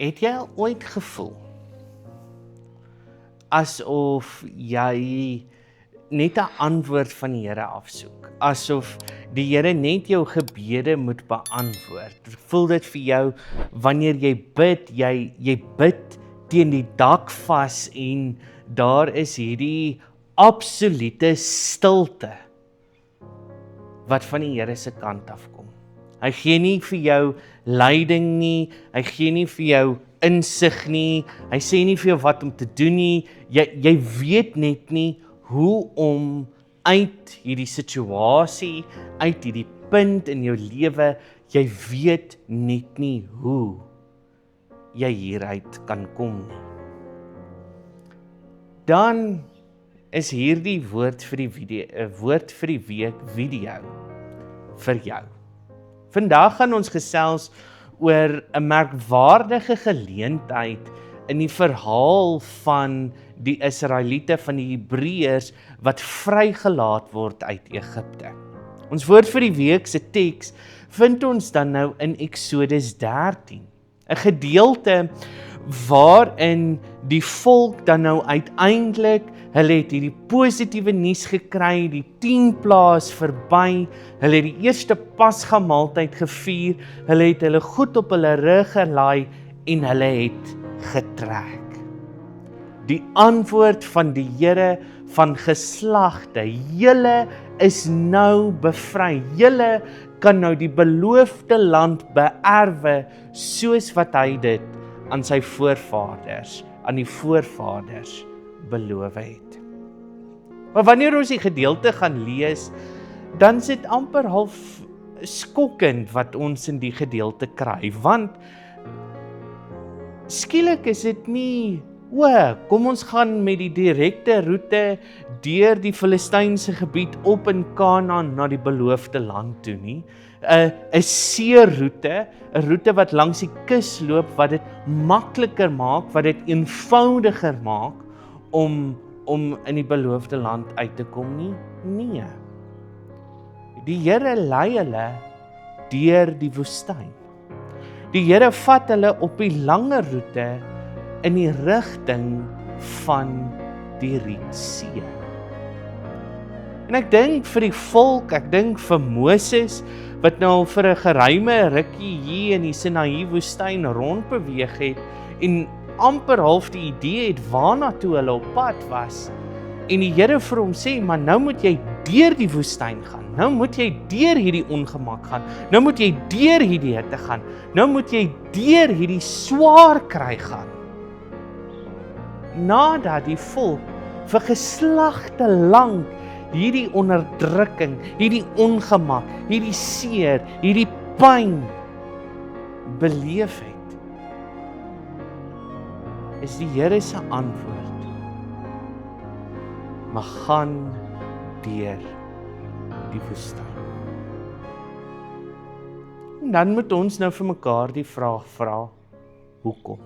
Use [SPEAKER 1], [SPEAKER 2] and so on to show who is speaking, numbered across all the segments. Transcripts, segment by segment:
[SPEAKER 1] Het jy al ooit gevoel asof jy net 'n antwoord van die Here afsoek? Asof die Here net jou gebede moet beantwoord? Voel dit vir jou wanneer jy bid, jy bid teen die dak vas en daar is hierdie absolute stilte wat van die Here se kant af kom. Hy gee nie vir jou leiding nie, hy gee nie vir jou insig nie, hy sê nie vir jou wat om te doen nie, jy weet net nie hoe om uit hierdie situasie, uit hierdie punt in jou lewe, jy weet net nie hoe jy hieruit kan kom nie. Dan is hierdie woord vir die week video vir jou. Vandag gaan ons gesels oor 'n merkwaardige geleentheid in die verhaal van die Israeliete, van die Hebreërs wat vrygelaat word uit Egipte. Ons woord vir die week se teks vind ons dan nou in Eksodus 13, 'n gedeelte waarin die volk dan nou uiteindelik, hulle het hierdie positiewe nuus gekry, die 10 plaae is verby, hulle het die eerste Pasga maaltyd gevier, hulle het hulle goed op hulle rug gelaai en hulle het getrek. Die antwoord van die Here van geslagte, julle is nou bevry, julle kan nou die beloofde land beerwe soos wat hy dit aan sy voorvaders, aan die voorvaders beloof het. Maar wanneer ons die gedeelte gaan lees, dan is dit amper half skokkend wat ons in die gedeelte kry, want skielik is dit nie, kom ons gaan met die direkte roete deur die Filistynse gebied op in Kanaan na die beloofde land toe nie. 'n seeroete, 'n roete wat langs die kus loop, wat dit makliker maak, wat dit eenvoudiger maak om in die beloofde land uit te kom nie? Nee. Die Here lei hulle deur die woestyn. Die Here vat hulle op die lange roete in die rigting van die Rietsee. En ek dink vir die volk, ek dink vir Moses, wat nou vir 'n geruime rukkie hier in die Sinaï woestyn rondbeweeg het en amper half die idee het waarna toe hulle op pad was. En die Here vir hom sê, maar nou moet jy deur die woestyn gaan. Nou moet jy deur hierdie ongemak gaan. Nou moet jy deur hierdie hitte gaan. Nou moet jy deur hierdie swaar kry gaan. Nadat die volk vir geslagte lank hierdie onderdrukking, hierdie ongemak, hierdie seer, hierdie pyn beleef het, is die Here se antwoord, maar gaan deur die woestyn. En dan moet ons nou vir mekaar die vraag vra, hoekom?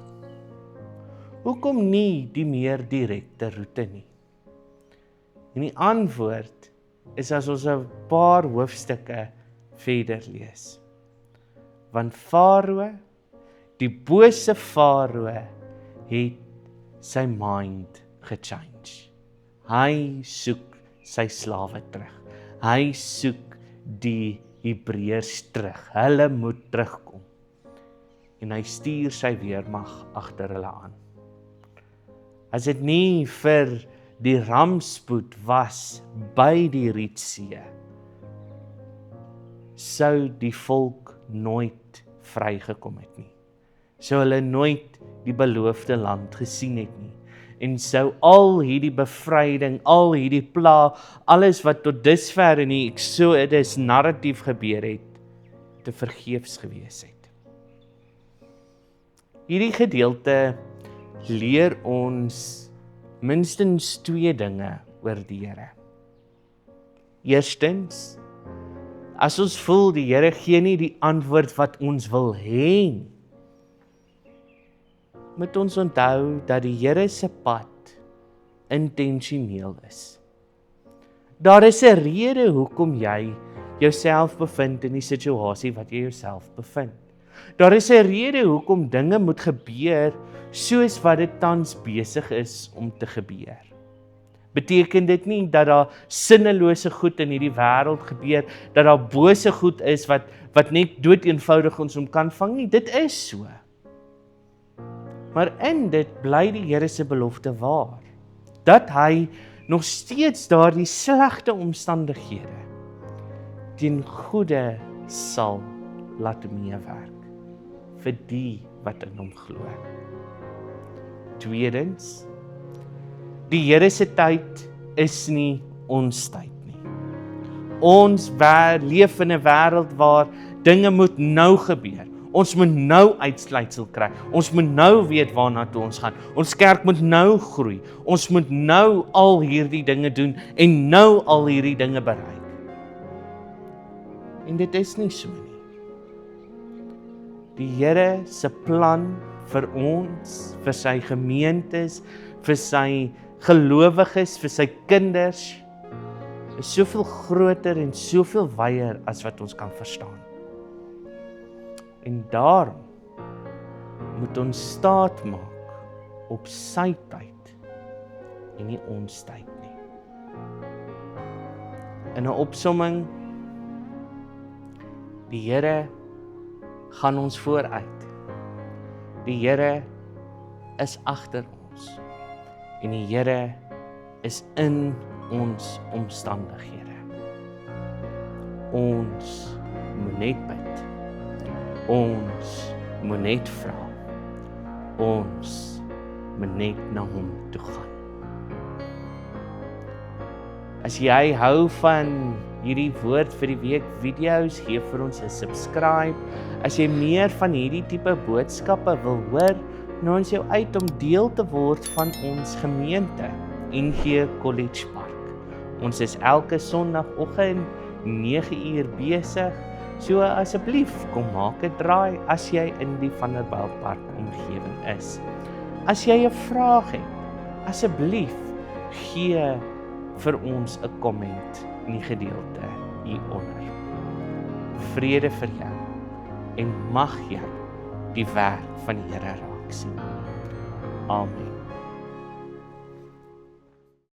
[SPEAKER 1] Hoekom nie die meer direkte roete nie? En die antwoord is as ons 'n paar hoofstukke verder lees. Want Farao, die bose Farao, het sy mind gechange. Hy soek sy slawe terug. Hy soek die Hebreërs terug. Hulle moet terugkom. En hy stuur sy weermag agter hulle aan. As dit nie vir die rampspoed was by die Rietsee, sou die volk nooit vrygekom het nie. Sou hulle nooit die beloofde land gesien het nie. En sou al hierdie bevryding, al hierdie pla, alles wat tot dusver in die Exodus narratief gebeur het, te vergeefs gewees het. Hierdie gedeelte leer ons minstens 2 dinge oor die Here. Eerstens, as ons voel die Here gee nie die antwoord wat ons wil hê, moet ons onthou dat die Here se pad intentioneel is. Daar is 'n rede hoekom jy jouself bevind in die situasie wat jy jouself bevind. Daar is 'n rede hoekom dinge moet gebeur soos wat dit tans besig is om te gebeur. Beteken dit nie dat daar sinnelose goed in hierdie wêreld gebeur, dat daar bose goed is wat net doeteenvoudig ons kan vang nie. Dit is so. Maar in dit bly die Here se belofte waar, dat hy nog steeds daardie slegte omstandighede ten goeie sal laat meewerk vir die wat in hom glo. Tweedens, die Here se tyd is nie ons tyd nie. Ons leef in 'n wêreld waar dinge moet nou gebeur. Ons moet nou uitsluitsel kry. Ons moet nou weet waarna toe ons gaan. Ons kerk moet nou groei. Ons moet nou al hierdie dinge doen en nou al hierdie dinge bereik. En dit is nie so nie. Die Here se plan vir ons, vir sy gemeentes, vir sy gelowiges, vir sy kinders, is soveel groter en soveel wyer as wat ons kan verstaan. En daarom moet ons staat maak op sy tyd en nie ons tyd nie. In 'n opsomming, die Here gaan ons vooruit. Die Here is agter ons. En die Here is in ons omstandighede. Ons moet net bid. Ons moet net vra. Ons moet net na hom toe gaan. As jy hou van hierdie woord vir die week video's, gee vir ons 'n subscribe. As jy meer van hierdie tipe boodskappe wil hoor, nooi ons jou uit om deel te word van ons gemeente, NG College Park. Ons is elke Sondagoggend 9uur besig, so asseblief kom maak 'n draai as jy in die Vanderbijlpark omgewing is. As jy 'n vraag het, asseblief gee vir ons 'n komment in die gedeelte hieronder. Vrede vir jou en mag jy die werk van die Here raak sien. Amen.